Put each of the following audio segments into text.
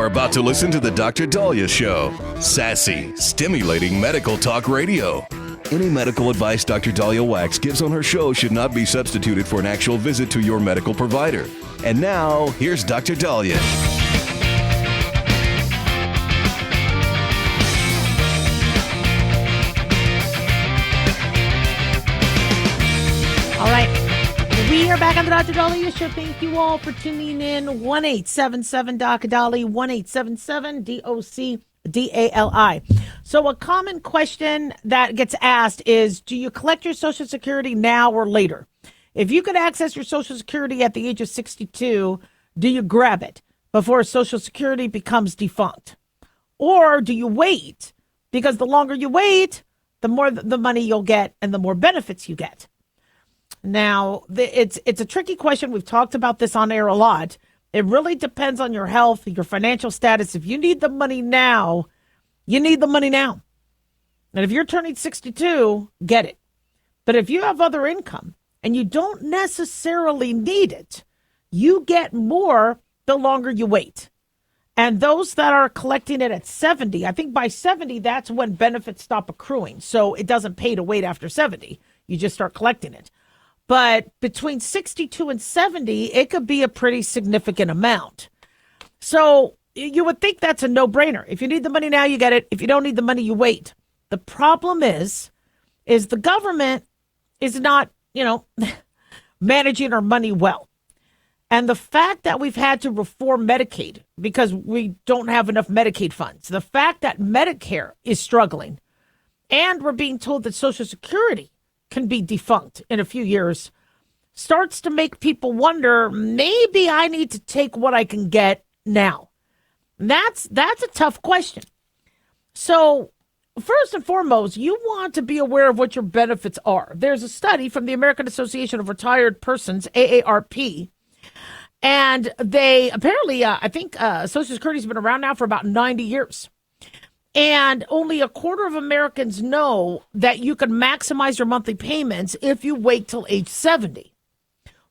You're about to listen to the Dr. Daliah Show. Sassy, stimulating medical talk radio. Any medical advice Dr. Daliah Wax gives on her show should not be substituted for an actual visit to your medical provider. And now, here's Dr. Daliah. All right. We are back on the Dr. Daliah Show. Thank you all for tuning in. 1-877-Dr. 1-877-DOC-DALI. So a common question that gets asked is, do you collect your Social Security now or later? If you could access your Social Security at the age of 62, do you grab it before Social Security becomes defunct? Or do you wait? Because the longer you wait, the more the money you'll get and the more benefits you get. Now, it's a tricky question. We've talked about this on air a lot. It really depends on your health, your financial status. If you need the money now, you need the money now. And if you're turning 62, get it. But if you have other income and you don't necessarily need it, you get more the longer you wait. And those that are collecting it at 70, I think by 70, that's when benefits stop accruing. So it doesn't pay to wait after 70. You just start collecting it. But between 62 and 70, it could be a pretty significant amount. So you would think that's a no-brainer. If you need the money now, you get it. If you don't need the money, you wait. The problem is the government is not, managing our money well. And the fact that we've had to reform Medicaid because we don't have enough Medicaid funds, the fact that Medicare is struggling, and we're being told that Social Security can be defunct in a few years, starts to make people wonder, maybe I need to take what I can get now. And that's a tough question. So first and foremost, you want to be aware of what your benefits are. There's a study from the American Association of Retired Persons, AARP, and they apparently, I think Social Security's been around now for about 90 years. And only a quarter of Americans know that you can maximize your monthly payments if you wait till age 70.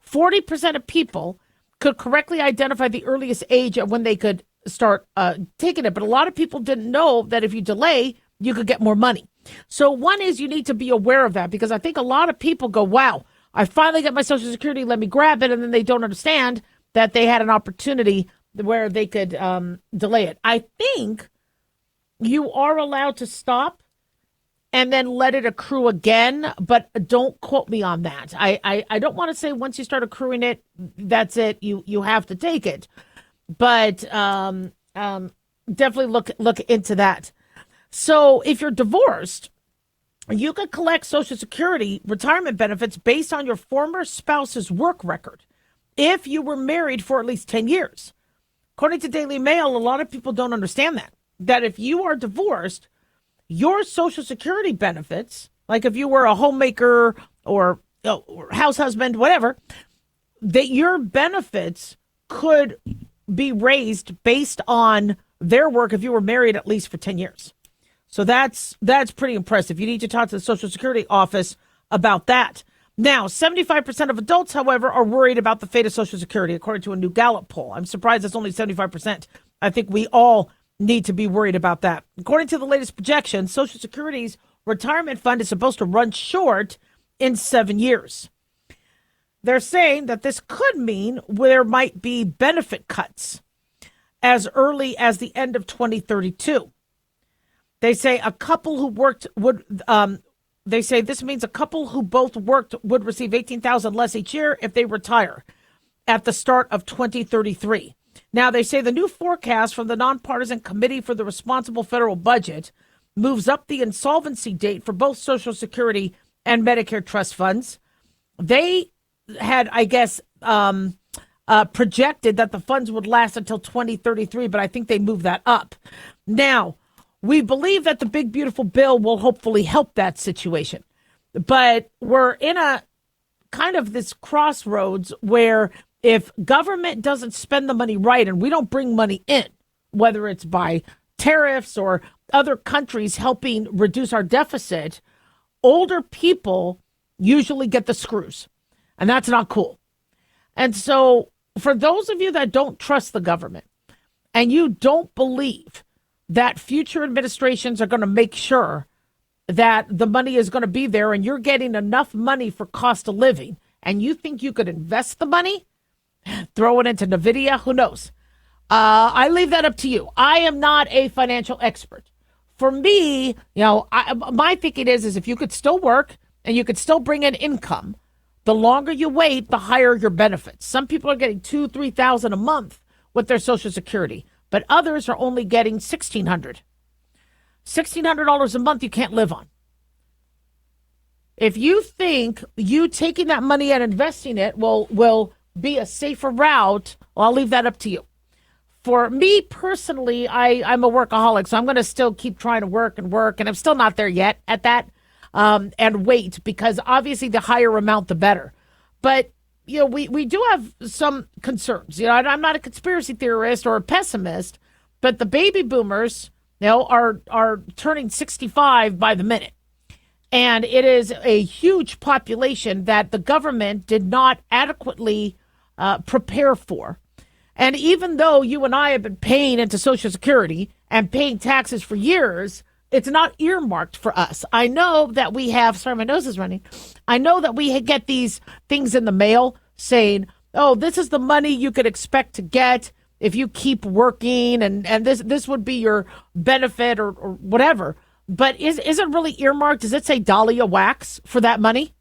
40% of people could correctly identify the earliest age at when they could start taking it. But a lot of people didn't know that if you delay, you could get more money. So one is you need to be aware of that, because I think a lot of people go, wow, I finally get my Social Security, let me grab it. And then they don't understand that they had an opportunity where they could delay it. I think you are allowed to stop and then let it accrue again, but don't quote me on that. I don't want to say once you start accruing it, that's it. You have to take it, but definitely look into that. So if you're divorced, you could collect Social Security retirement benefits based on your former spouse's work record if you were married for at least 10 years. According to Daily Mail, a lot of people don't understand that if you are divorced, your Social Security benefits, like if you were a homemaker or house husband, whatever, that your benefits could be raised based on their work if you were married at least for 10 years. So that's pretty impressive. You need to talk to the Social Security office about that. Now, 75% of adults, however, are worried about the fate of Social Security, according to a new Gallup poll. I'm surprised it's only 75%. I think we all need to be worried about that. According to the latest projections, Social Security's retirement fund is supposed to run short in 7 years. They're saying that this could mean there might be benefit cuts as early as the end of 2032. They say a couple who worked would. They say this means a couple who both worked would receive $18,000 less each year if they retire at the start of 2033. Now, they say the new forecast from the Nonpartisan Committee for the Responsible Federal Budget moves up the insolvency date for both Social Security and Medicare trust funds. They had, I guess, projected that the funds would last until 2033, but I think they moved that up. Now, we believe that the big, beautiful bill will hopefully help that situation. But we're in a kind of this crossroads where if government doesn't spend the money right and we don't bring money in, whether it's by tariffs or other countries helping reduce our deficit, older people usually get the screws. And that's not cool. And so for those of you that don't trust the government, and you don't believe that future administrations are going to make sure that the money is going to be there and you're getting enough money for cost of living, and you think you could invest the money, throw it into NVIDIA, who knows? I leave that up to you. I am not a financial expert. For me, my thinking is if you could still work and you could still bring in income, the longer you wait, the higher your benefits. Some people are getting $2,000, $3,000 a month with their Social Security, but others are only getting $1,600. $1,600 a month you can't live on. If you think you taking that money and investing it will be a safer route, well, I'll leave that up to you. For me personally, I'm a workaholic, so I'm going to still keep trying to work, and I'm still not there yet at that, and wait, because obviously the higher amount, the better. But, we do have some concerns. I'm not a conspiracy theorist or a pessimist, but the baby boomers, are turning 65 by the minute. And it is a huge population that the government did not adequately prepare for. And even though you and I have been paying into Social Security and paying taxes for years, it's not earmarked for us. I know that we have, sorry, my nose is running. I know that we get these things in the mail saying, oh, this is the money you could expect to get if you keep working, and this would be your benefit or whatever. But is it really earmarked? Does it say Daliah wax for that money?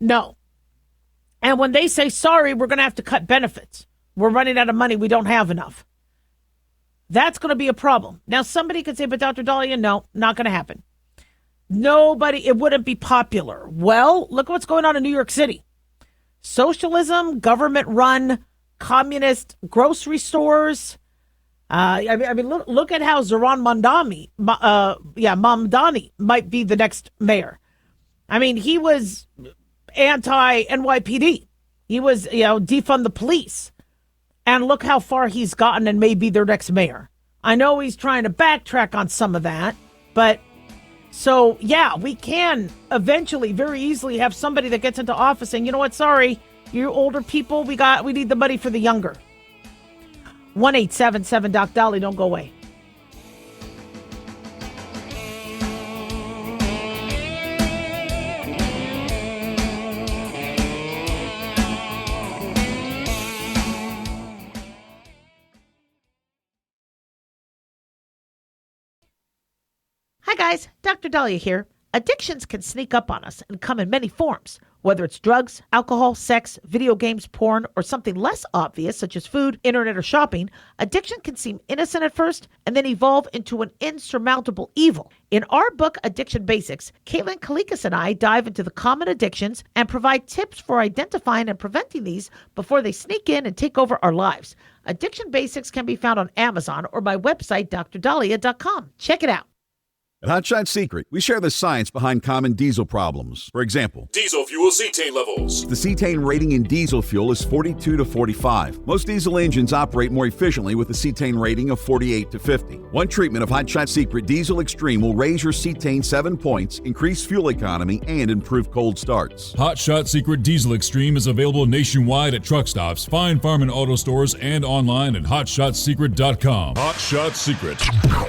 No. And when they say, sorry, we're going to have to cut benefits, we're running out of money, we don't have enough, that's going to be a problem. Now, somebody could say, but Dr. Daliah, no, not going to happen. It wouldn't be popular. Well, look what's going on in New York City. Socialism, government-run, communist grocery stores. Look at how Zohran Mamdani might be the next mayor. He was anti-NYPD. He was, defund the police. And look how far he's gotten and may be their next mayor. I know he's trying to backtrack on some of that, but so, yeah, we can eventually very easily have somebody that gets into office saying, you know what, sorry, you older people, we need the money for the younger. 1-877-DOC-DOLLY, don't go away. Hi guys, Dr. Daliah here. Addictions can sneak up on us and come in many forms, whether it's drugs, alcohol, sex, video games, porn, or something less obvious such as food, internet, or shopping. Addiction can seem innocent at first and then evolve into an insurmountable evil. In our book, Addiction Basics, Caitlin Kalikas and I dive into the common addictions and provide tips for identifying and preventing these before they sneak in and take over our lives. Addiction Basics can be found on Amazon or my website, drdaliah.com. Check it out. At Hotshot Secret, we share the science behind common diesel problems. For example, diesel fuel cetane levels. The cetane rating in diesel fuel is 42 to 45. Most diesel engines operate more efficiently with a cetane rating of 48 to 50. One treatment of Hotshot Secret Diesel Extreme will raise your cetane 7 points, increase fuel economy, and improve cold starts. Hotshot Secret Diesel Extreme is available nationwide at truck stops, fine farm and auto stores, and online at hotshotsecret.com. Hotshot Secret,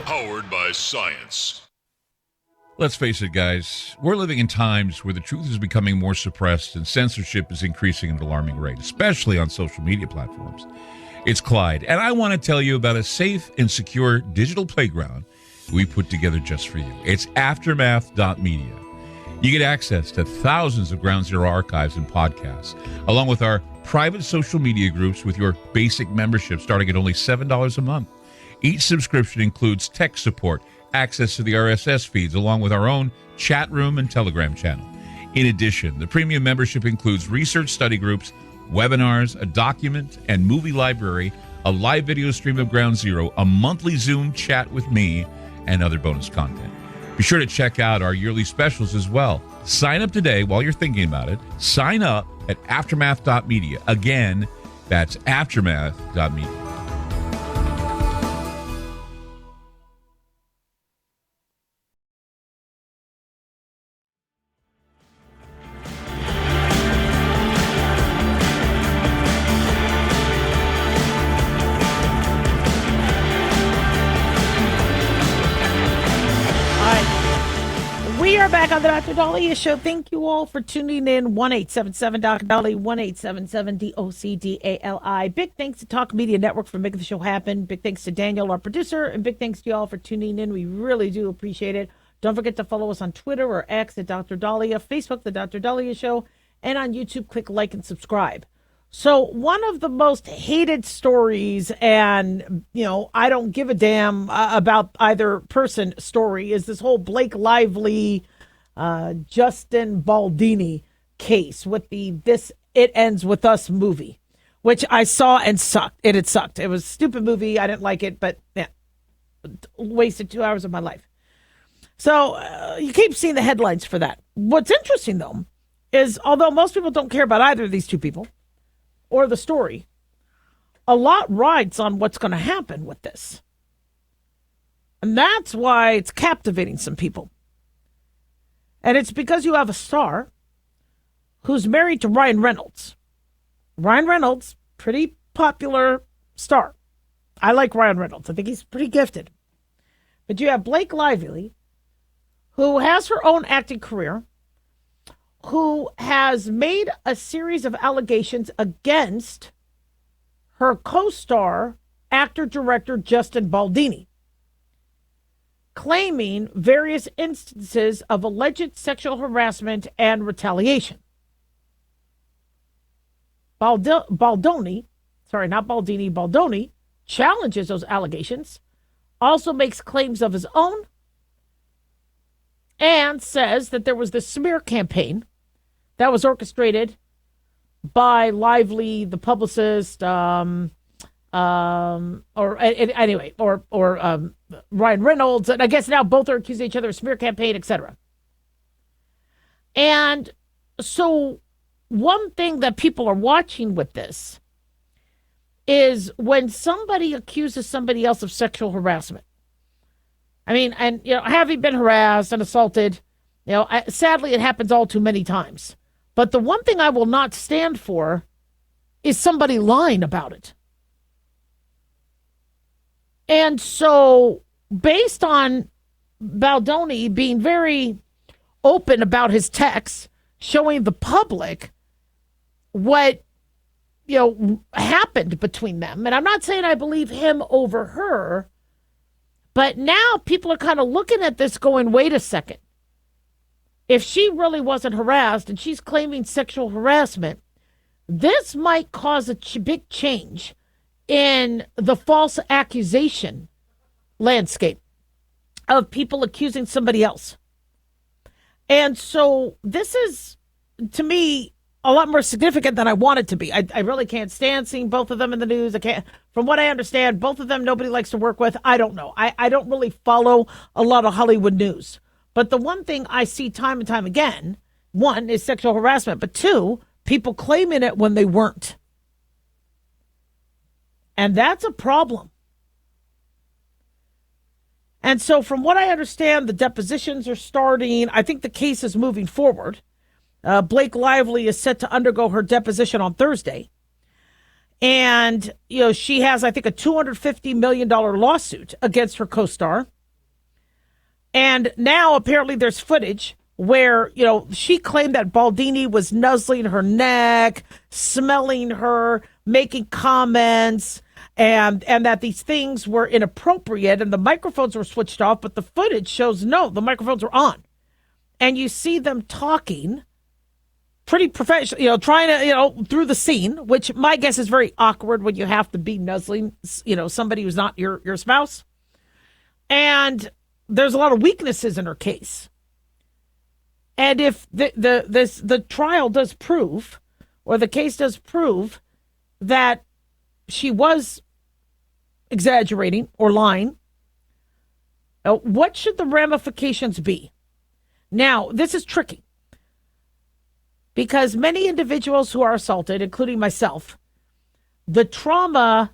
powered by science. Let's face it, guys, we're living in times where the truth is becoming more suppressed and censorship is increasing at an alarming rate, especially on social media platforms. It's Clyde, and I want to tell you about a safe and secure digital playground we put together just for you. It's aftermath.media. You get access to thousands of Ground Zero archives and podcasts, along with our private social media groups with your basic membership starting at only $7 a month. Each subscription includes tech support, access to the RSS feeds, along with our own chat room and Telegram channel. In addition, the premium membership includes research study groups, webinars, a document and movie library, a live video stream of Ground Zero, a monthly Zoom chat with me, and other bonus content. Be sure to check out our yearly specials as well. Sign up today while you're thinking about it. Sign up at aftermath.media. Again, that's aftermath.media. are back on the Dr. Daliah Show. Thank you all for tuning in. 1-877-Dr. Daliah, 1-877-DOCDALI. Big thanks to Talk Media Network for making the show happen. Big thanks to Daniel, our producer, and big thanks to y'all for tuning in. We really do appreciate it. Don't forget to follow us on Twitter or X at Dr. Daliah, Facebook, The Dr. Daliah Show, and on YouTube, click like and subscribe. So one of the most hated stories, and, I don't give a damn about either person story, is this whole Blake Lively, Justin Baldini case with the This It Ends With Us movie, which I saw and sucked. It had sucked. It was a stupid movie. I didn't like it, but wasted 2 hours of my life. So you keep seeing the headlines for that. What's interesting, though, is although most people don't care about either of these two people, or the story, a lot rides on what's going to happen with this. And that's why it's captivating some people. And it's because you have a star who's married to Ryan Reynolds. Ryan Reynolds, pretty popular star. I like Ryan Reynolds. I think he's pretty gifted. But you have Blake Lively, who has her own acting career, who has made a series of allegations against her co-star, actor-director Justin Baldini, claiming various instances of alleged sexual harassment and retaliation. Baldoni challenges those allegations, also makes claims of his own, and says that there was this smear campaign that was orchestrated by Lively, the publicist, Ryan Reynolds, and I guess now both are accusing each other of smear campaign, etc. And so one thing that people are watching with this is when somebody accuses somebody else of sexual harassment. I mean, and, having been harassed and assaulted, sadly, it happens all too many times. But the one thing I will not stand for is somebody lying about it. And so, based on Baldoni being very open about his texts, showing the public what, happened between them. And I'm not saying I believe him over her, but now people are kind of looking at this going, wait a second. If she really wasn't harassed and she's claiming sexual harassment, this might cause a big change in the false accusation landscape of people accusing somebody else. And so this is, to me, a lot more significant than I want it to be. I really can't stand seeing both of them in the news. I can't. From what I understand, both of them nobody likes to work with. I don't know. I don't really follow a lot of Hollywood news. But the one thing I see time and time again, one, is sexual harassment, but two, people claiming it when they weren't. And that's a problem. And so from what I understand, the depositions are starting. I think the case is moving forward. Blake Lively is set to undergo her deposition on Thursday. And, she has, I think, a $250 million lawsuit against her co-star. And now apparently there's footage where, she claimed that Baldini was nuzzling her neck, smelling her, making comments, and that these things were inappropriate and the microphones were switched off, but the footage shows no, the microphones were on. And you see them talking pretty professional, trying to, through the scene, which my guess is very awkward when you have to be nuzzling, somebody who's not your spouse. And there's a lot of weaknesses in her case. And if the trial does prove, or the case does prove that she was exaggerating or lying, what should the ramifications be? Now, this is tricky because many individuals who are assaulted, including myself, the trauma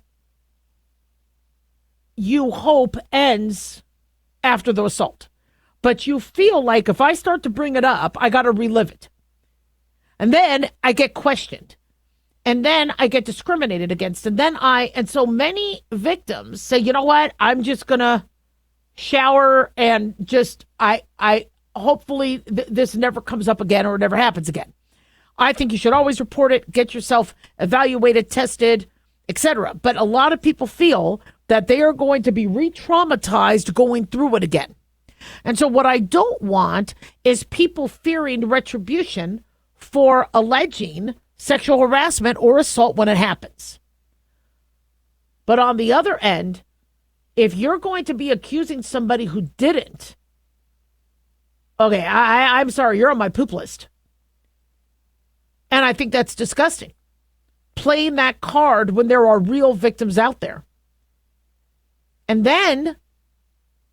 you hope ends after the assault. But you feel like if I start to bring it up, I got to relive it. And then I get questioned. And then I get discriminated against. And so many victims say, you know what? I'm just going to shower and just, I hopefully this never comes up again or never happens again. I think you should always report it, get yourself evaluated, tested, etc. But a lot of people feel that they are going to be re-traumatized going through it again. And so what I don't want is people fearing retribution for alleging sexual harassment or assault when it happens. But on the other end, if you're going to be accusing somebody who didn't, okay, I'm sorry, you're on my poop list. And I think that's disgusting. Playing that card when there are real victims out there. And then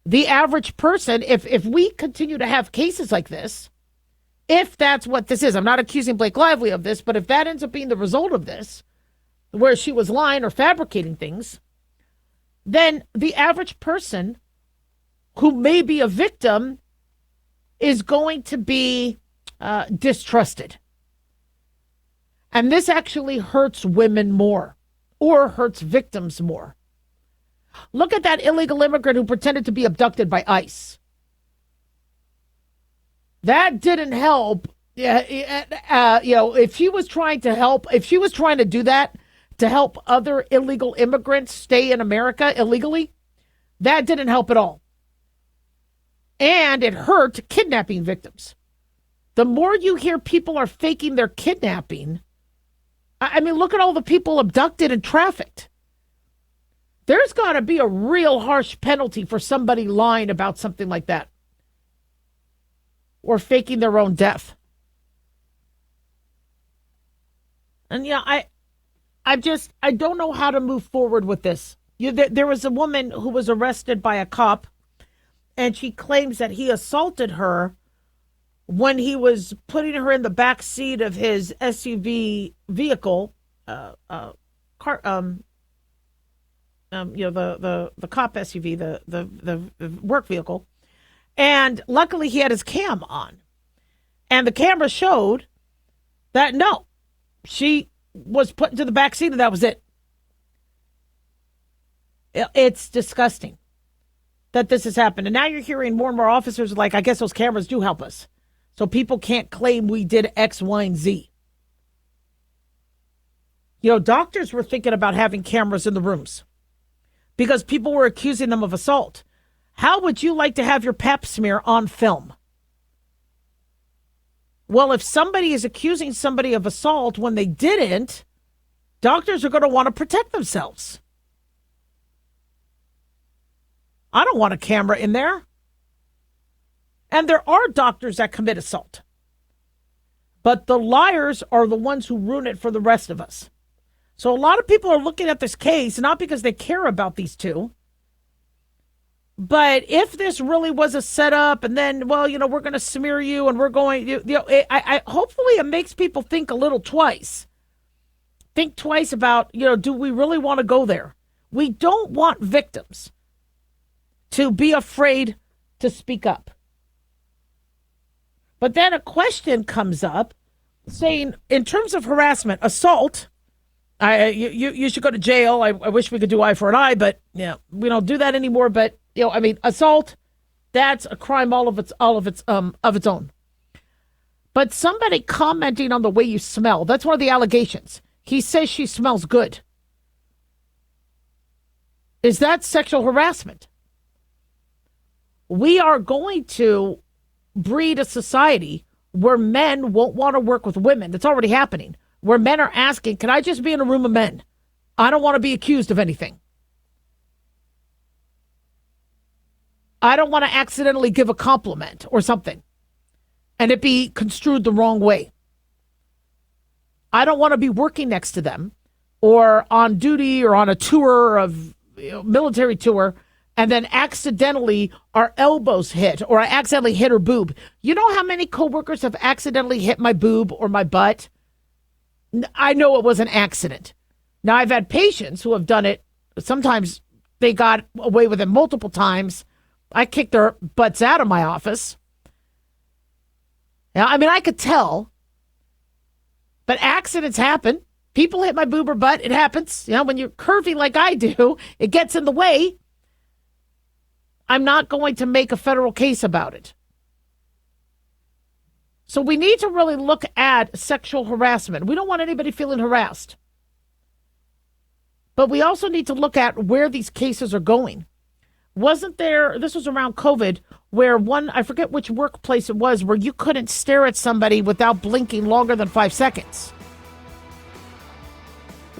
the average person, if we continue to have cases like this, if that's what this is, I'm not accusing Blake Lively of this, but if that ends up being the result of this, where she was lying or fabricating things, then the average person who may be a victim is going to be distrusted. And this actually hurts women more or hurts victims more. Look at that illegal immigrant who pretended to be abducted by ICE. That didn't help. If she was trying to help, if she was trying to do that to help other illegal immigrants stay in America illegally, that didn't help at all. And it hurt kidnapping victims. The more you hear people are faking their kidnapping, I mean, look at all the people abducted and trafficked. There's got to be a real harsh penalty for somebody lying about something like that. Or faking their own death. And I don't know how to move forward with this. There was a woman who was arrested by a cop, and she claims that he assaulted her when he was putting her in the back seat of his SUV vehicle, the cop SUV, the work vehicle. And luckily he had his cam on. And the camera showed that no, she was put into the back seat and that was it. It's disgusting that this has happened. And now you're hearing more and more officers like, I guess those cameras do help us. So people can't claim we did X, Y, and Z. Doctors were thinking about having cameras in the rooms because people were accusing them of assault. How would you like to have your pap smear on film? Well, if somebody is accusing somebody of assault when they didn't, doctors are going to want to protect themselves. I don't want a camera in there. And there are doctors that commit assault. But the liars are the ones who ruin it for the rest of us. So a lot of people are looking at this case, not because they care about these two, but if this really was a setup and then, we're going to smear you and we're going, hopefully it makes people think a little twice. Think twice about, do we really want to go there? We don't want victims to be afraid to speak up. But then a question comes up saying, in terms of harassment, assault, you should go to jail. I wish we could do eye for an eye, but we don't do that anymore. But assault, that's a crime of its own. But somebody commenting on the way you smell, that's one of the allegations. He says she smells good. Is that sexual harassment? We are going to breed a society where men won't want to work with women. That's already happening. Where men are asking, can I just be in a room of men? I don't want to be accused of anything. I don't want to accidentally give a compliment or something and it be construed the wrong way. I don't want to be working next to them or on duty or on a tour of military tour and then accidentally our elbows hit or I accidentally hit her boob. You know how many coworkers have accidentally hit my boob or my butt? I know it was an accident. Now, I've had patients who have done it. Sometimes they got away with it multiple times. I kicked their butts out of my office. Now, I mean, I could tell. But accidents happen. People hit my boob or butt. It happens. When you're curvy like I do, it gets in the way. I'm not going to make a federal case about it. So we need to really look at sexual harassment. We don't want anybody feeling harassed. But we also need to look at where these cases are going. Wasn't there, this was around COVID, where I forget which workplace it was, where you couldn't stare at somebody without blinking longer than 5 seconds.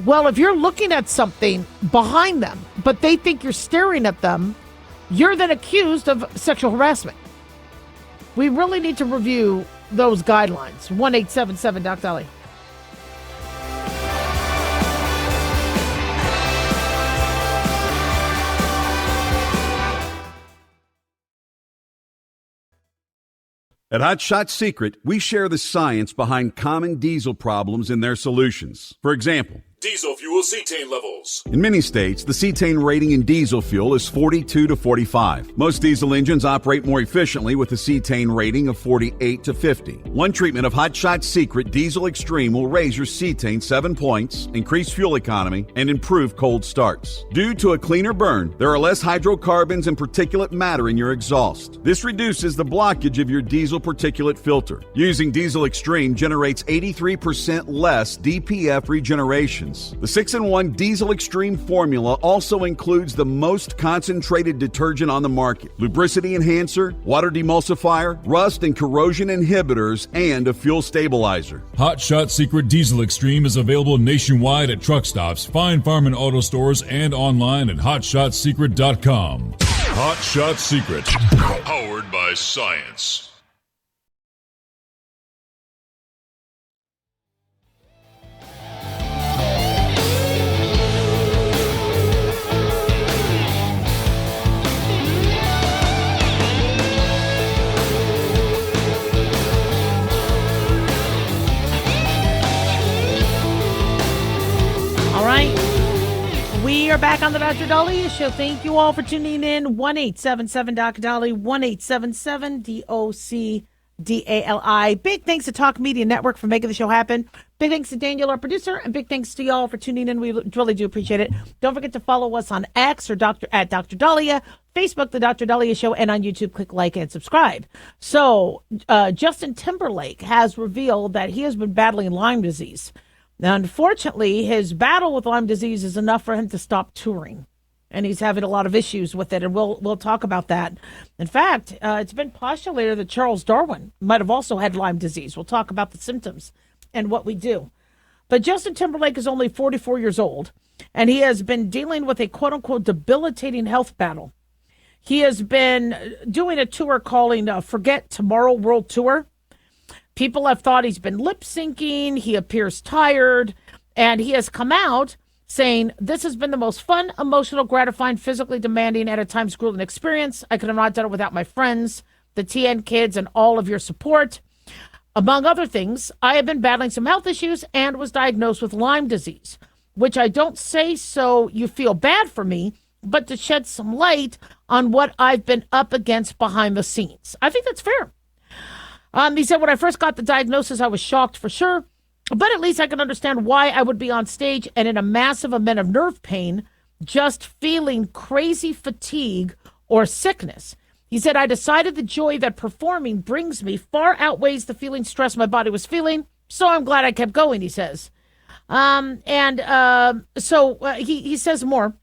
Well, if you're looking at something behind them, but they think you're staring at them, you're then accused of sexual harassment. We really need to review those guidelines. 1-877 Doc Daliah. At Hot Shot Secret, we share the science behind common diesel problems and their solutions. For example, Diesel fuel cetane levels. in many states, the cetane rating in diesel fuel is 42 to 45. Most diesel engines operate more efficiently with a cetane rating of 48 to 50. One treatment of Hot Shot Secret Diesel Extreme will raise your cetane 7 points, increase fuel economy, and improve cold starts. Due to a cleaner burn, there are less hydrocarbons and particulate matter in your exhaust. This reduces the blockage of your diesel particulate filter. Using Diesel Extreme generates 83% less DPF regeneration. The 6-in-1 Diesel Extreme formula also includes the most concentrated detergent on the market, lubricity enhancer, water demulsifier, rust and corrosion inhibitors, and a fuel stabilizer. Hot Shot Secret Diesel Extreme is available nationwide at truck stops, fine farm and auto stores, and online at hotshotsecret.com. Hot Shot Secret, powered by science. We are back on the Dr. Daliah Show. Thank you all for tuning in. 1-877 Dr. Daliah, 1-877-DOC-DALI. Big thanks to Talk Media Network for making the show happen. Big thanks to Daniel, our producer, and big thanks to y'all for tuning in. We really do appreciate it. Don't forget to follow us on X or at Dr. Daliah, Facebook, The Dr. Daliah Show, and on YouTube, click like and subscribe. So Justin Timberlake has revealed that he has been battling Lyme disease. Now, unfortunately, his battle with Lyme disease is enough for him to stop touring, and he's having a lot of issues with it, and we'll talk about that. In fact, it's been postulated that Charles Darwin might have also had Lyme disease. We'll talk about the symptoms and what we do. But Justin Timberlake is only 44 years old, and he has been dealing with a quote-unquote debilitating health battle. He has been doing a tour calling Forget Tomorrow World Tour. People have thought he's been lip syncing. He appears tired, and he has come out saying, "This has been the most fun, emotional, gratifying, physically demanding, and at times grueling experience. I could have not done it without my friends, the TN kids, and all of your support. Among other things, I have been battling some health issues and was diagnosed with Lyme disease, which I don't say so you feel bad for me, but to shed some light on what I've been up against behind the scenes." I think that's fair. He said, "When I first got the diagnosis, I was shocked for sure, but at least I can understand why I would be on stage and in a massive amount of nerve pain, just feeling crazy fatigue or sickness." He said, "I decided the joy that performing brings me far outweighs the feeling stress my body was feeling, so I'm glad I kept going," he says. He says more,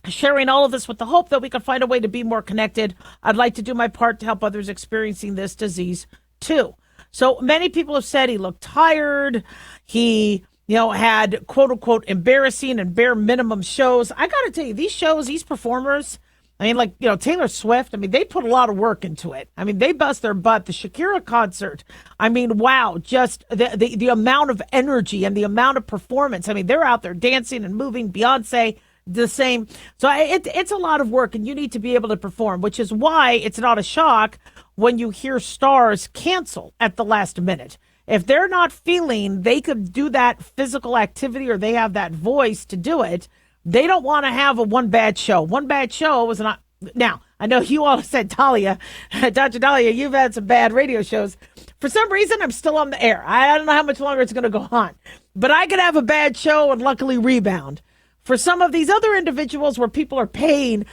sharing all of this with the hope that we can find a way to be more connected. "I'd like to do my part to help others experiencing this disease too." So many people have said he looked tired. He, had quote unquote embarrassing and bare minimum shows. I got to tell you, these shows, these performers, Taylor Swift, they put a lot of work into it. They bust their butt. The Shakira concert, wow, just the amount of energy and the amount of performance. They're out there dancing and moving. Beyonce, the same. So it's a lot of work, and you need to be able to perform, which is why it's not a shock when you hear stars cancel at the last minute. If they're not feeling they could do that physical activity or they have that voice to do it, they don't want to have a one bad show. One bad show was not. Now, I know you all said, Daliah, Dr. Daliah, you've had some bad radio shows. For some reason, I'm still on the air. I don't know how much longer it's going to go on, but I could have a bad show and luckily rebound. For some of these other individuals where people are paying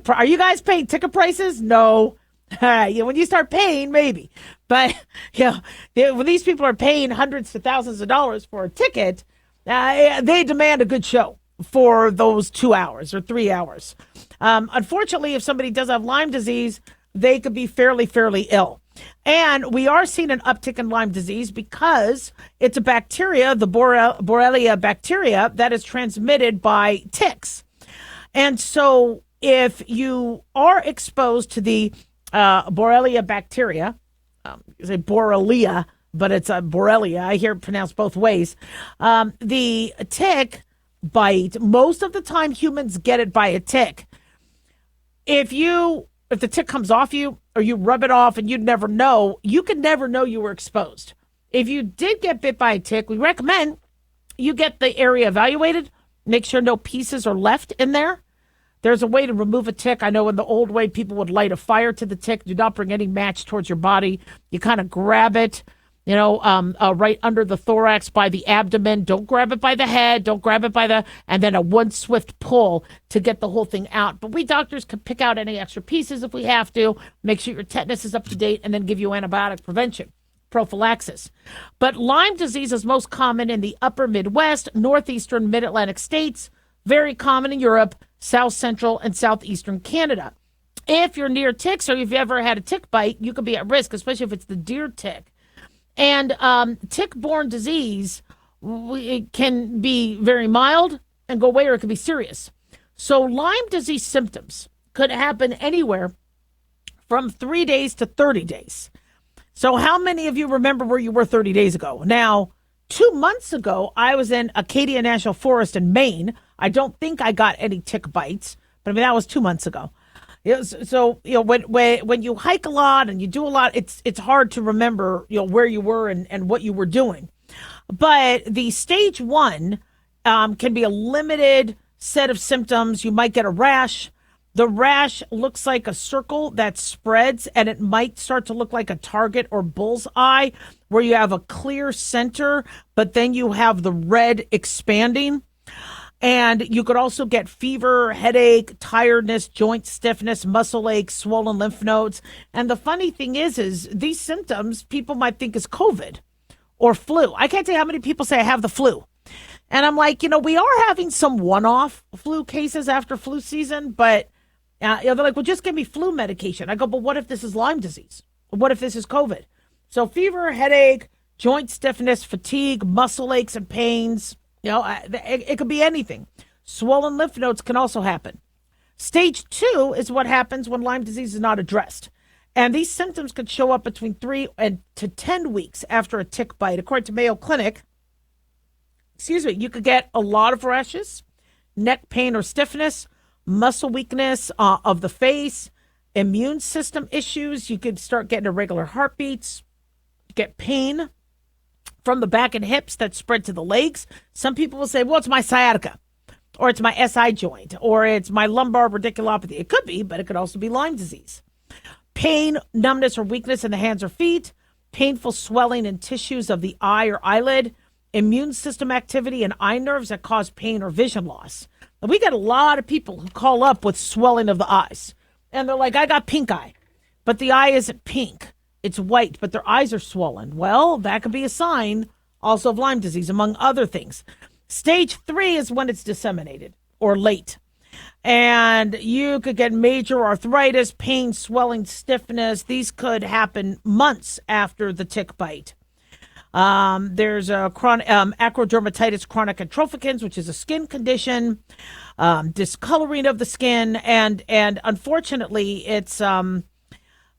are you guys paying ticket prices? No. When you start paying, maybe. But when these people are paying hundreds to thousands of dollars for a ticket, they demand a good show for those 2 hours or 3 hours. Unfortunately, if somebody does have Lyme disease, they could be fairly ill. And we are seeing an uptick in Lyme disease because it's a bacteria, the Borrelia bacteria, that is transmitted by ticks. And so if you are exposed to the Borrelia bacteria, say Borrelia, but it's a Borrelia. I hear it pronounced both ways. The tick bite, most of the time humans get it by a tick. If the tick comes off you or you rub it off and you never know, you could never know you were exposed. If you did get bit by a tick, we recommend you get the area evaluated, make sure no pieces are left in there. There's a way to remove a tick. I know in the old way, people would light a fire to the tick. Do not bring any match towards your body. You kind of grab it, right under the thorax by the abdomen. Don't grab it by the head. Don't grab it and then a one swift pull to get the whole thing out. But we doctors can pick out any extra pieces if we have to, make sure your tetanus is up to date, and then give you antibiotic prevention, prophylaxis. But Lyme disease is most common in the upper Midwest, northeastern mid-Atlantic states, very common in Europe, South Central and Southeastern Canada. If you're near ticks or if you've ever had a tick bite, you could be at risk, especially if it's the deer tick. And tick-borne disease, it can be very mild and go away, or it can be serious. So Lyme disease symptoms could happen anywhere from 3 days to 30 days. So how many of you remember where you were 30 days ago? Now, 2 months ago, I was in Acadia National Forest in Maine. I don't think I got any tick bites, but that was 2 months ago. So when you hike a lot and you do a lot, it's hard to remember where you were and what you were doing. But the stage 1 can be a limited set of symptoms. You might get a rash. The rash looks like a circle that spreads, and it might start to look like a target or bullseye, where you have a clear center, but then you have the red expanding. And you could also get fever, headache, tiredness, joint stiffness, muscle ache, swollen lymph nodes. And the funny thing is these symptoms people might think is COVID or flu. I can't tell you how many people say I have the flu. And I'm like, we are having some one-off flu cases after flu season, but they're like, well, just give me flu medication. I go, but what if this is Lyme disease? What if this is COVID? So fever, headache, joint stiffness, fatigue, muscle aches and pains. It could be anything. Swollen lymph nodes can also happen. Stage 2 is what happens when Lyme disease is not addressed. And these symptoms could show up between 3 to 10 weeks after a tick bite. According to Mayo Clinic, you could get a lot of rashes, neck pain or stiffness, muscle weakness of the face, immune system issues. You could start getting irregular heartbeats, get pain from the back and hips that spread to the legs. Some people will say, well, it's my sciatica, or it's my SI joint, or it's my lumbar radiculopathy. It could be, but it could also be Lyme disease. Pain, numbness, or weakness in the hands or feet, painful swelling in tissues of the eye or eyelid, immune system activity and eye nerves that cause pain or vision loss. Now, we get a lot of people who call up with swelling of the eyes, and they're like, I got pink eye, but the eye isn't pink. It's white, but their eyes are swollen. Well, that could be a sign also of Lyme disease, among other things. Stage 3 is when it's disseminated or late. And you could get major arthritis, pain, swelling, stiffness. These could happen months after the tick bite. There's a acrodermatitis chronic atropicans, which is a skin condition, discoloring of the skin, and unfortunately, it's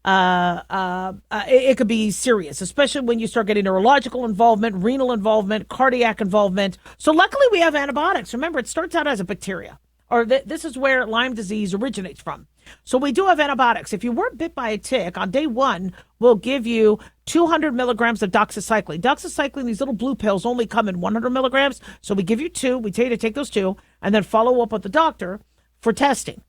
it could be serious, especially when you start getting neurological involvement, renal involvement, cardiac involvement. So luckily we have antibiotics. Remember, it starts out as a bacteria, or this is where Lyme disease originates from. So we do have antibiotics. If you were bit by a tick, on day 1, we'll give you 200 milligrams of doxycycline. Doxycycline, these little blue pills, only come in 100 milligrams. So we give you 2. We tell you to take those 2 and then follow up with the doctor for testing.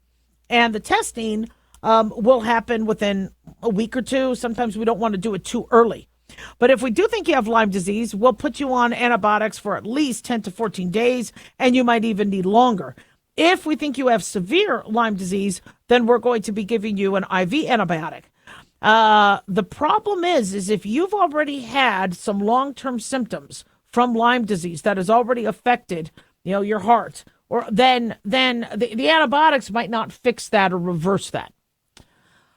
And the testing will happen within a week or 2. Sometimes we don't want to do it too early. But if we do think you have Lyme disease, we'll put you on antibiotics for at least 10 to 14 days, and you might even need longer. If we think you have severe Lyme disease, then we're going to be giving you an IV antibiotic. The problem is if you've already had some long-term symptoms from Lyme disease that has already affected, your heart, or then the antibiotics might not fix that or reverse that.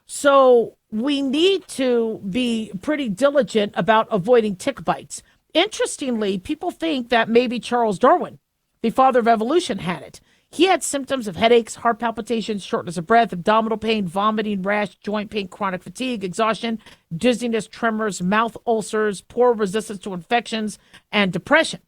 So we need to be pretty diligent about avoiding tick bites. Interestingly, people think that maybe Charles Darwin, the father of evolution, had it. He had symptoms of headaches, heart palpitations, shortness of breath, abdominal pain, vomiting, rash, joint pain, chronic fatigue, exhaustion, dizziness, tremors, mouth ulcers, poor resistance to infections, and depression.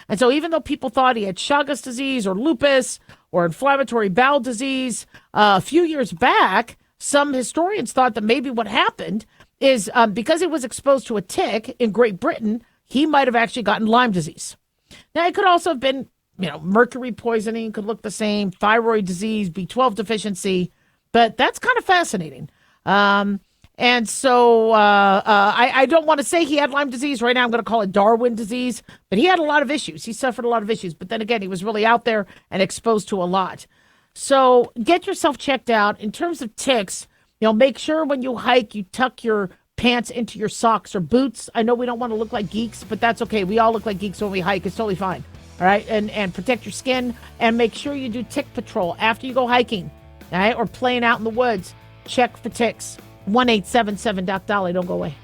And so even though people thought he had Chagas disease or lupus or inflammatory bowel disease, a few years back, some historians thought that maybe what happened is because he was exposed to a tick in Great Britain, he might have actually gotten Lyme disease. Now, it could also have been mercury poisoning, could look the same, thyroid disease, B12 deficiency, but that's kind of fascinating. And so I don't want to say he had Lyme disease. Right now I'm going to call it Darwin disease, but he had a lot of issues. He suffered a lot of issues, but then again, he was really out there and exposed to a lot. So get yourself checked out. In terms of ticks, make sure when you hike, you tuck your pants into your socks or boots. I know we don't want to look like geeks, but that's okay. We all look like geeks when we hike. It's totally fine. All right, and protect your skin, and make sure you do tick patrol after you go hiking, all right, or playing out in the woods. Check for ticks. 1-877-DOC-DOLLY. Don't go away.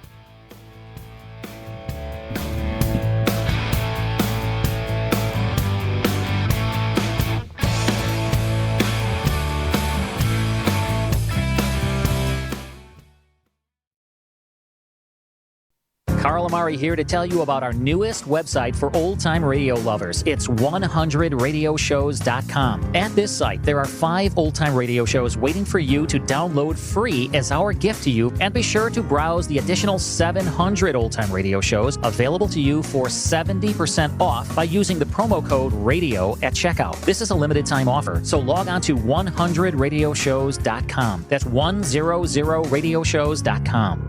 Carl Amari here to tell you about our newest website for old-time radio lovers. It's 100radioshows.com. At this site, there are 5 old-time radio shows waiting for you to download free as our gift to you, and be sure to browse the additional 700 old-time radio shows available to you for 70% off by using the promo code RADIO at checkout. This is a limited-time offer, so log on to 100radioshows.com. That's 100radioshows.com.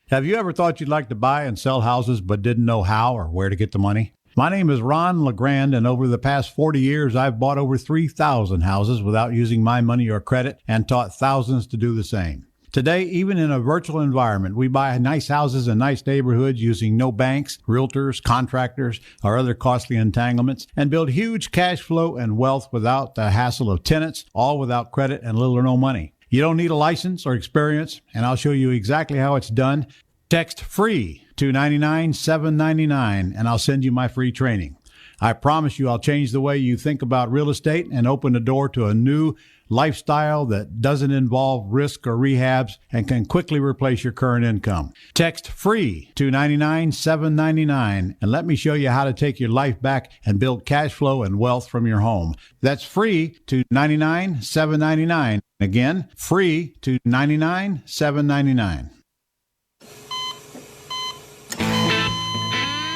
Have you ever thought you'd like to buy and sell houses but didn't know how or where to get the money? My name is Ron LeGrand, and over the past 40 years, I've bought over 3,000 houses without using my money or credit, and taught thousands to do the same. Today, even in a virtual environment, we buy nice houses in nice neighborhoods using no banks, realtors, contractors, or other costly entanglements, and build huge cash flow and wealth without the hassle of tenants, all without credit and little or no money. You don't need a license or experience, and I'll show you exactly how it's done. Text FREE to 99799, and I'll send you my free training. I promise you I'll change the way you think about real estate and open the door to a new lifestyle that doesn't involve risk or rehabs and can quickly replace your current income. Text FREE to 99799, and let me show you how to take your life back and build cash flow and wealth from your home. That's FREE to 99799. Again, FREE to 99799.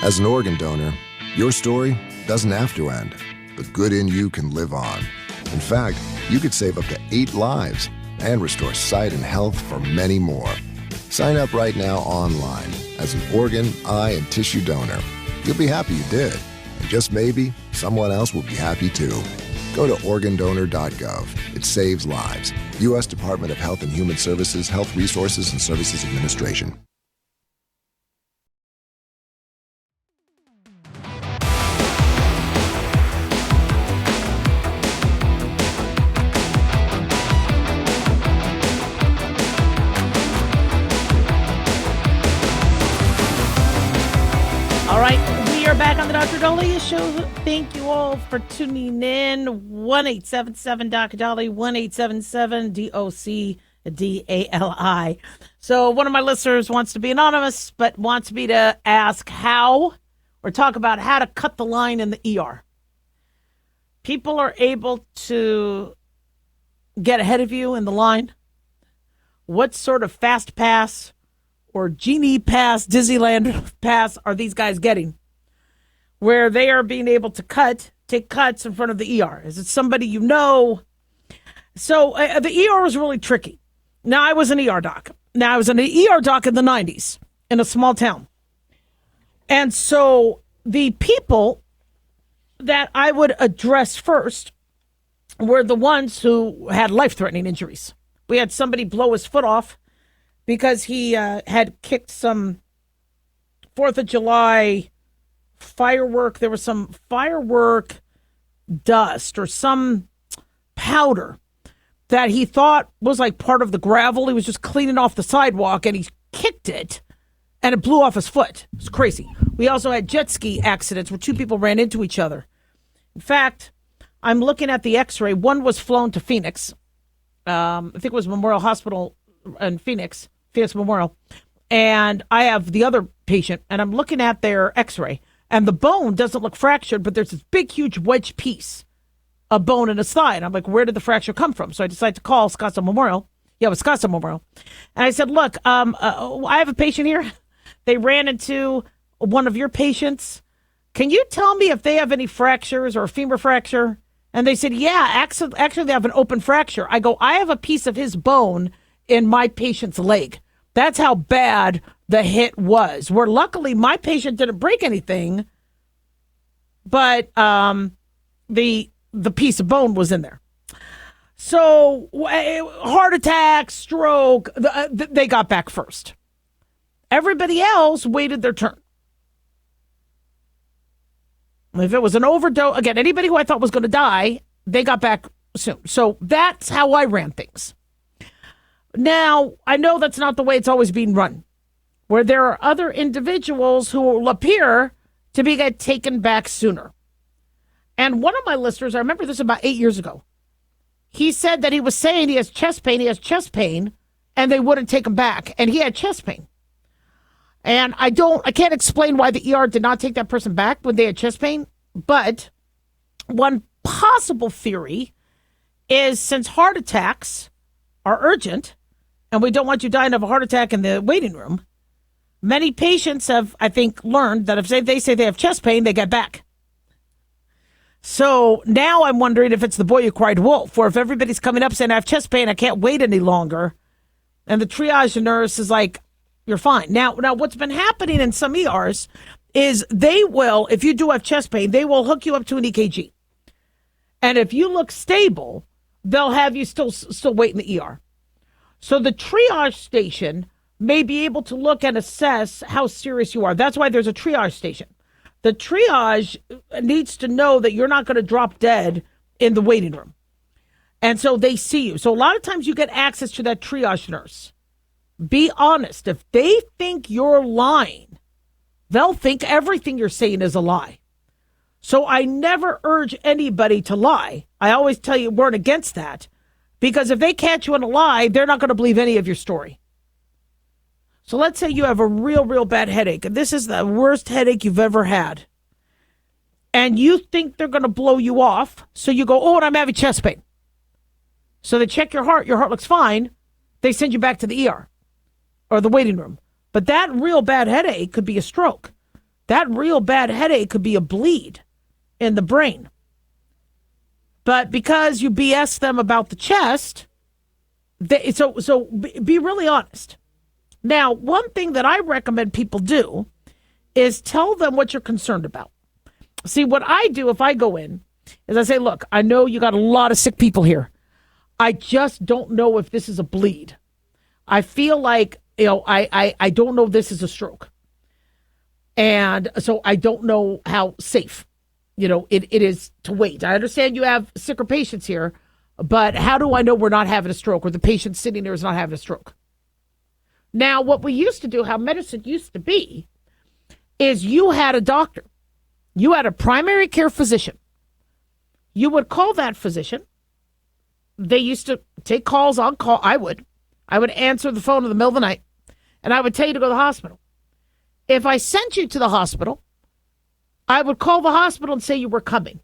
As an organ donor, your story doesn't have to end. The good in you can live on. In fact, you could save up to 8 lives and restore sight and health for many more. Sign up right now online as an organ, eye, and tissue donor. You'll be happy you did. And just maybe, someone else will be happy too. Go to organdonor.gov. It saves lives. U.S. Department of Health and Human Services, Health Resources and Services Administration. All right, we are back on the Dr. Daliah Show. Thank you all for tuning in. 1-877-DOC-DOLLY, 1-877-DOC-DALI. So one of my listeners wants to be anonymous, but wants me to ask how, or talk about how to cut the line in the ER. People are able to get ahead of you in the line. What sort of fast pass or Genie Pass, Disneyland Pass are these guys getting, where they are being able to take cuts in front of the ER? Is it somebody you know? So the ER is really tricky. Now, I was an ER doc. Now, I was an ER doc in the 90s in a small town. And so the people that I would address first were the ones who had life-threatening injuries. We had somebody blow his foot off because he had kicked some 4th of July firework. There was some firework dust or some powder that he thought was like part of the gravel. He was just cleaning off the sidewalk and he kicked it and it blew off his foot. It was crazy. We also had jet ski accidents where 2 people ran into each other. In fact, I'm looking at the x-ray. One was flown to Phoenix. I think it was Memorial Hospital in Phoenix Memorial. And I have the other patient, and I'm looking at their x-ray. And the bone doesn't look fractured, but there's this big, huge wedge piece of bone in his thigh. And I'm like, where did the fracture come from? So I decided to call Scottsdale Memorial. Yeah, it was Scottsdale Memorial. And I said, look, I have a patient here. They ran into one of your patients. Can you tell me if they have any fractures or a femur fracture? And they said, yeah, actually they have an open fracture. I go, I have a piece of his bone in my patient's leg. That's how bad the hit was. Where luckily my patient didn't break anything, but the piece of bone was in there. So heart attack, stroke, they got back first. Everybody else waited their turn. If it was an overdose, again, anybody who I thought was going to die, they got back soon. So that's how I ran things. Now, I know that's not the way it's always being run, where there are other individuals who will appear to get taken back sooner. And one of my listeners, I remember this about 8 years ago, he said that he was saying he has chest pain, and they wouldn't take him back, and he had chest pain. And I can't explain why the ER did not take that person back when they had chest pain, but one possible theory is since heart attacks are urgent, and we don't want you dying of a heart attack in the waiting room, many patients have, I think, learned that if they say they have chest pain, they get back. So now I'm wondering if it's the boy who cried wolf, or if everybody's coming up saying, I have chest pain, I can't wait any longer. And the triage nurse is like, you're fine. Now, what's been happening in some ERs is they will, if you do have chest pain, they will hook you up to an EKG. And if you look stable, they'll have you still wait in the ER. So the triage station may be able to look and assess how serious you are. That's why there's a triage station. The triage needs to know that you're not going to drop dead in the waiting room. And so they see you. So a lot of times you get access to that triage nurse. Be honest. If they think you're lying, they'll think everything you're saying is a lie. So I never urge anybody to lie. I always tell you we're against that, because if they catch you in a lie, they're not going to believe any of your story. So let's say you have a real bad headache, and this is the worst headache you've ever had, and you think they're going to blow you off. So you go, and I'm having chest pain. So they check your heart looks fine. They send you back to the ER or the waiting room. But that real bad headache could be a stroke. That real bad headache could be a bleed in the brain. But because you BS them about the chest, so be really honest. Now, one thing that I recommend people do is tell them what you're concerned about. See, what I do if I go in is I say, look, I know you got a lot of sick people here. I just don't know if this is a bleed. I feel like, I don't know if this is a stroke. And so I don't know how safe, it is to wait. I understand you have sicker patients here, but how do I know we're not having a stroke, or the patient sitting there is not having a stroke? Now, what we used to do, how medicine used to be, is you had a doctor. You had a primary care physician. You would call that physician. They used to take calls on call. I would answer the phone in the middle of the night, and I would tell you to go to the hospital. If I sent you to the hospital, I would call the hospital and say you were coming,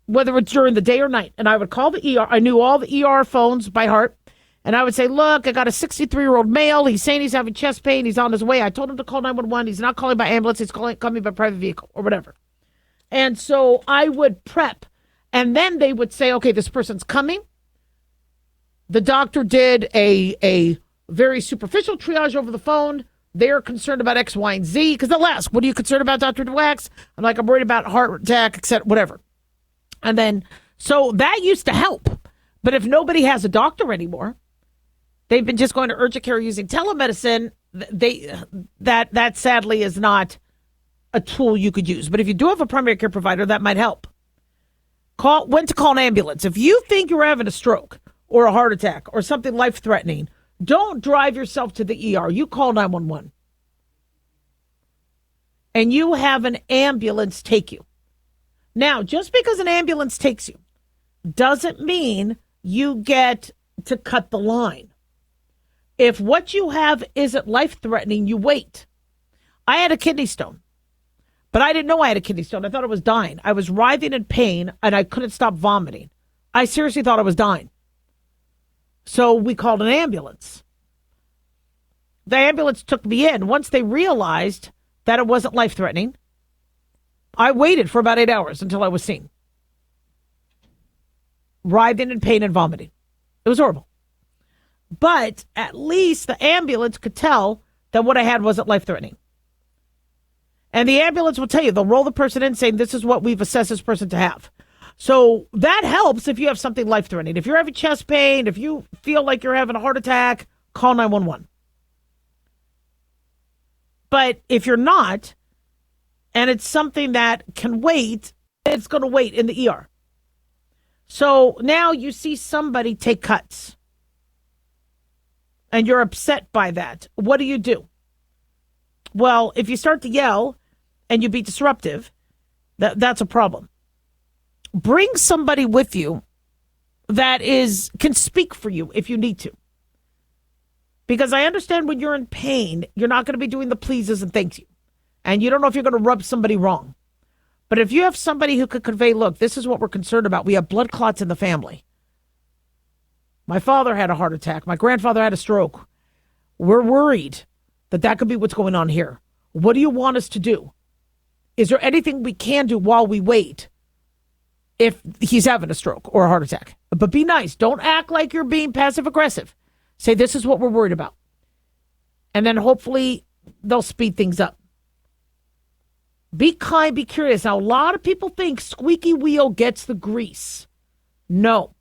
whether it's during the day or night. And I would call the ER. I knew all the ER phones by heart. And I would say, look, I got a 63-year-old male. He's saying he's having chest pain. He's on his way. I told him to call 911. He's not calling by ambulance. He's coming by private vehicle or whatever. And so I would prep. And then they would say, okay, this person's coming. The doctor did a very superficial triage over the phone. They're concerned about X, Y, and Z, because they'll ask, what are you concerned about, Dr. DeWax? I'm like, I'm worried about heart attack, etc., whatever. And then, so that used to help. But if nobody has a doctor anymore, they've been just going to urgent care using telemedicine. That sadly is not a tool you could use. But if you do have a primary care provider, that might help. When to call an ambulance. If you think you're having a stroke or a heart attack or something life-threatening, don't drive yourself to the ER. You call 911. And you have an ambulance take you. Now, just because an ambulance takes you doesn't mean you get to cut the line. If what you have isn't life-threatening, you wait. I had a kidney stone, but I didn't know I had a kidney stone. I thought I was dying. I was writhing in pain, and I couldn't stop vomiting. I seriously thought I was dying. So we called an ambulance. The ambulance took me in. Once they realized that it wasn't life-threatening, I waited for about 8 hours until I was seen. Writhing in pain and vomiting. It was horrible. But at least the ambulance could tell that what I had wasn't life-threatening. And the ambulance will tell you, they'll roll the person in saying, this is what we've assessed this person to have. So that helps if you have something life-threatening. If you're having chest pain, if you feel like you're having a heart attack, call 911. But if you're not, and it's something that can wait, it's going to wait in the ER. So now you see somebody take cuts. And you're upset by that. What do? Well, if you start to yell and you be disruptive, that's a problem. Bring somebody with you that can speak for you if you need to. Because I understand when you're in pain, you're not going to be doing the pleases and thank you. And you don't know if you're going to rub somebody wrong. But if you have somebody who could convey, look, this is what we're concerned about. We have blood clots in the family. My father had a heart attack. My grandfather had a stroke. We're worried that could be what's going on here. What do you want us to do? Is there anything we can do while we wait if he's having a stroke or a heart attack? But be nice. Don't act like you're being passive aggressive. Say, this is what we're worried about. And then hopefully they'll speed things up. Be kind, be curious. Now, a lot of people think squeaky wheel gets the grease. No.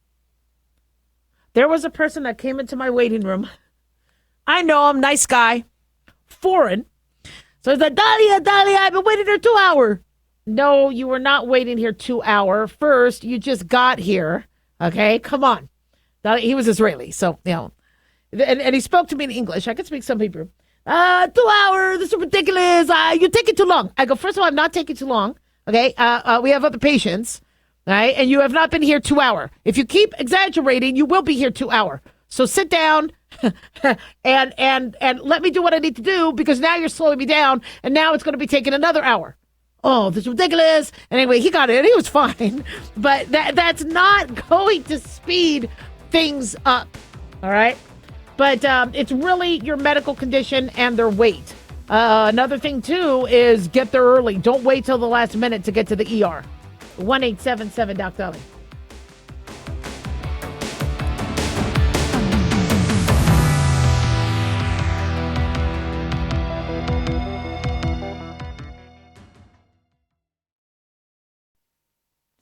There was a person that came into my waiting room. I know him, nice guy, foreign. So he's like, Daliah, I've been waiting here 2 hours. No, you were not waiting here 2 hours. First, you just got here. Okay, come on. He was Israeli, so, and he spoke to me in English. I could speak some Hebrew. 2 hours, this is ridiculous. You're taking too long. I go, first of all, I'm not taking too long. Okay, we have other patients. All right, and you have not been here 2 hours. If you keep exaggerating, you will be here 2 hours. So sit down and let me do what I need to do, because now you're slowing me down, and now it's going to be taking another hour. Oh, this is ridiculous. And anyway, he got it. He was fine. But that's not going to speed things up. All right? But it's really your medical condition and their weight. Another thing, too, is get there early. Don't wait till the last minute to get to the ER. 1-877-DOC-DALIAH.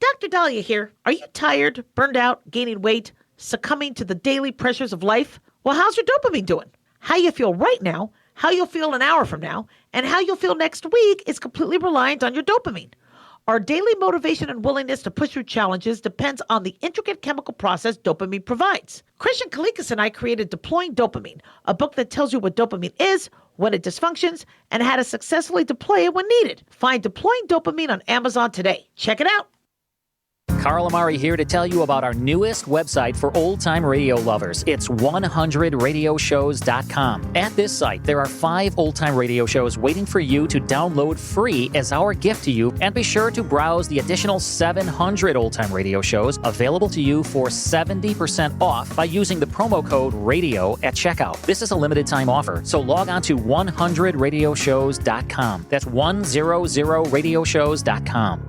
Dr. Daliah here. Are you tired, burned out, gaining weight, succumbing to the daily pressures of life? Well, how's your dopamine doing? How you feel right now, how you'll feel an hour from now, and how you'll feel next week is completely reliant on your dopamine. Our daily motivation and willingness to push through challenges depends on the intricate chemical process dopamine provides. Christian Kalikas and I created Deploying Dopamine, a book that tells you what dopamine is, when it dysfunctions, and how to successfully deploy it when needed. Find Deploying Dopamine on Amazon today. Check it out. Carl Amari here to tell you about our newest website for old-time radio lovers. It's 100radioshows.com. At this site, there are 5 old-time radio shows waiting for you to download free as our gift to you, and be sure to browse the additional 700 old-time radio shows available to you for 70% off by using the promo code RADIO at checkout. This is a limited-time offer, so log on to 100radioshows.com. That's 100radioshows.com.